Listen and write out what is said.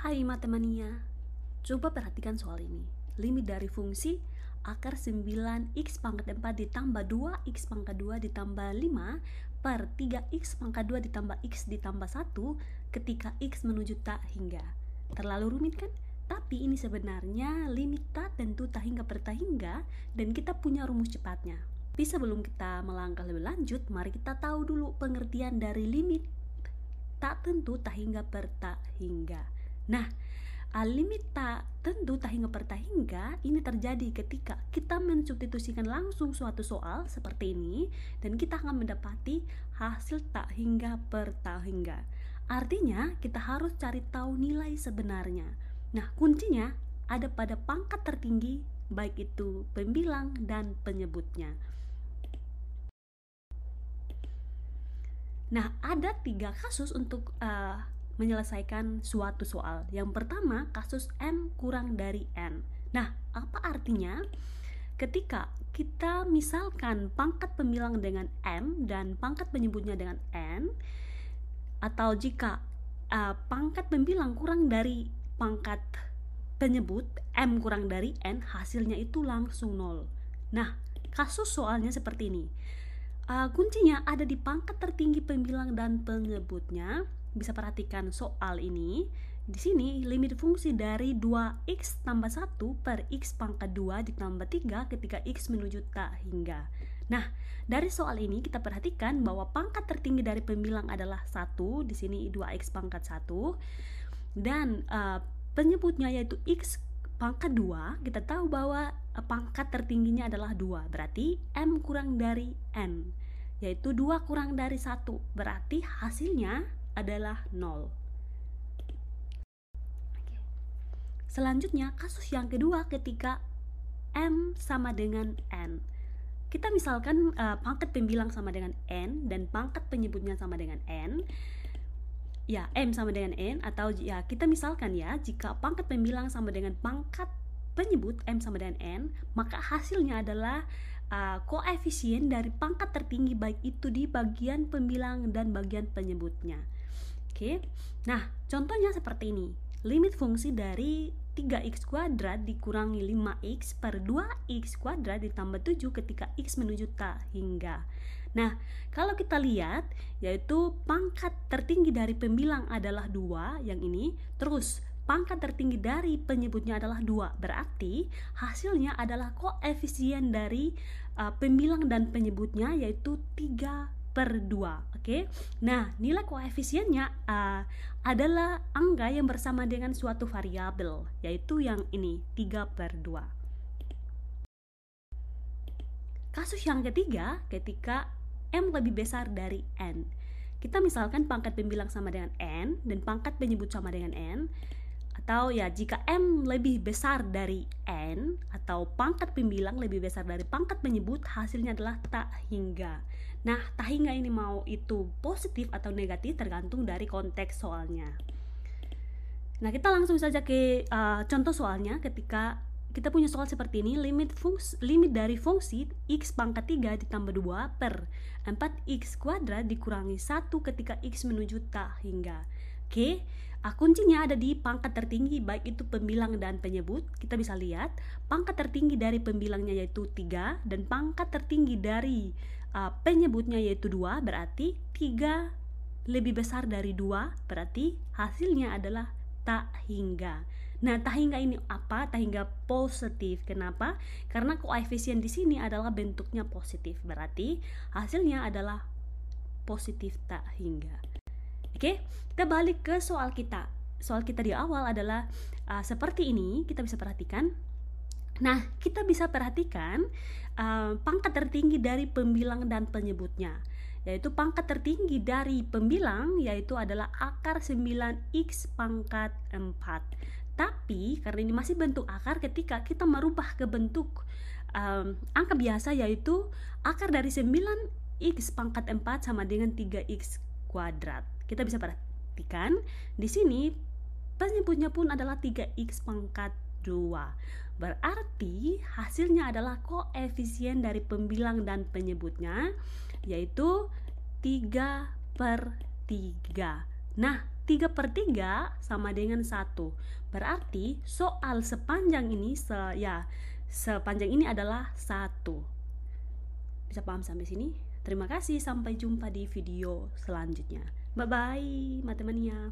Hai Matemania, coba perhatikan soal ini. Limit dari fungsi akar 9x pangkat 4 ditambah 2x pangkat 2 ditambah 5 per 3x pangkat 2 ditambah x ditambah 1 ketika x menuju tak hingga. Terlalu rumit kan? Tapi ini sebenarnya limit tak tentu tak hingga per tak hingga dan kita punya rumus cepatnya. Tapi sebelum kita melangkah lebih lanjut, mari kita tahu dulu pengertian dari limit tak tentu tak hingga per tak hingga. Nah, limit tak tentu tak hingga per tak hingga ini terjadi ketika kita mensubstitusikan langsung suatu soal seperti ini dan kita akan mendapati hasil tak hingga per tak hingga. Artinya kita harus cari tahu nilai sebenarnya. Nah, kuncinya ada pada pangkat tertinggi, baik itu pembilang dan penyebutnya. Nah, ada 3 kasus untuk menyelesaikan suatu soal. Yang pertama, kasus M kurang dari N. Nah, apa artinya? Ketika kita misalkan pangkat pembilang dengan M dan pangkat penyebutnya dengan N, atau jika pangkat pembilang kurang dari pangkat penyebut, M kurang dari N, hasilnya itu langsung 0. Nah, kasus soalnya seperti ini. Kuncinya ada di pangkat tertinggi pembilang dan penyebutnya. Bisa perhatikan soal ini. Di sini limit fungsi dari 2x tambah 1 per x pangkat 2 ditambah 3 ketika x menuju tak hingga. Nah, dari soal ini kita perhatikan bahwa pangkat tertinggi dari pembilang adalah 1, di sini 2x pangkat 1. Dan penyebutnya yaitu x pangkat 2, kita tahu bahwa pangkat tertingginya adalah 2, berarti M kurang dari N, yaitu 2 kurang dari 1, berarti hasilnya adalah 0. Selanjutnya, kasus yang kedua ketika M sama dengan N. Kita misalkan pangkat pembilang sama dengan N dan pangkat penyebutnya sama dengan N. Ya, M sama dengan N, atau ya kita misalkan ya, jika pangkat pembilang sama dengan pangkat penyebut M sama dengan N, maka hasilnya adalah koefisien dari pangkat tertinggi baik itu di bagian pembilang dan bagian penyebutnya. Oke. Nah, contohnya seperti ini. Limit fungsi dari 3x kuadrat dikurangi 5x per 2x kuadrat ditambah 7 ketika x menuju tak hingga. Nah, kalau kita lihat, yaitu pangkat tertinggi dari pembilang adalah 2, yang ini. Terus, pangkat tertinggi dari penyebutnya adalah 2. Berarti, hasilnya adalah koefisien dari pembilang dan penyebutnya, yaitu 3/2. Oke? Nah, nilai koefisiennya adalah angka yang bersama dengan suatu variabel, yaitu yang ini, 3/2. Kasus yang ketiga, ketika M lebih besar dari N. Kita misalkan pangkat pembilang sama dengan N dan pangkat penyebut sama dengan N. Atau ya, jika M lebih besar dari N atau pangkat pembilang lebih besar dari pangkat penyebut, hasilnya adalah tak hingga. Nah, tak hingga ini mau itu positif atau negatif tergantung dari konteks soalnya. Nah, kita langsung saja ke contoh soalnya. Ketika kita punya soal seperti ini, limit dari fungsi x pangkat 3 ditambah 2 per 4x kuadrat dikurangi 1 ketika x menuju tak hingga. Oke, kuncinya ada di pangkat tertinggi baik itu pembilang dan penyebut. Kita bisa lihat pangkat tertinggi dari pembilangnya yaitu 3 dan pangkat tertinggi dari penyebutnya yaitu 2, berarti 3 lebih besar dari 2, berarti hasilnya adalah tak hingga. Nah, tak hingga ini apa? Tak hingga positif. Kenapa? Karena koefisien di sini adalah bentuknya positif, berarti hasilnya adalah positif tak hingga. Oke, kita balik ke soal kita. Soal kita di awal adalah seperti ini, kita bisa perhatikan. Nah, kita bisa perhatikan pangkat tertinggi dari pembilang dan penyebutnya, yaitu pangkat tertinggi dari pembilang yaitu adalah akar 9x pangkat 4. Tapi karena ini masih bentuk akar, ketika kita merubah ke bentuk angka biasa, yaitu akar dari 9x pangkat 4 sama dengan 3x kuadrat. Kita bisa perhatikan di sini penyebutnya pun adalah 3x pangkat 2. Berarti hasilnya adalah koefisien dari pembilang dan penyebutnya yaitu 3/3. Nah, 3/3 sama dengan 1. Berarti soal sepanjang ini sepanjang ini adalah 1. Bisa paham sampai sini? Terima kasih, sampai jumpa di video selanjutnya. Bye bye, Matemania.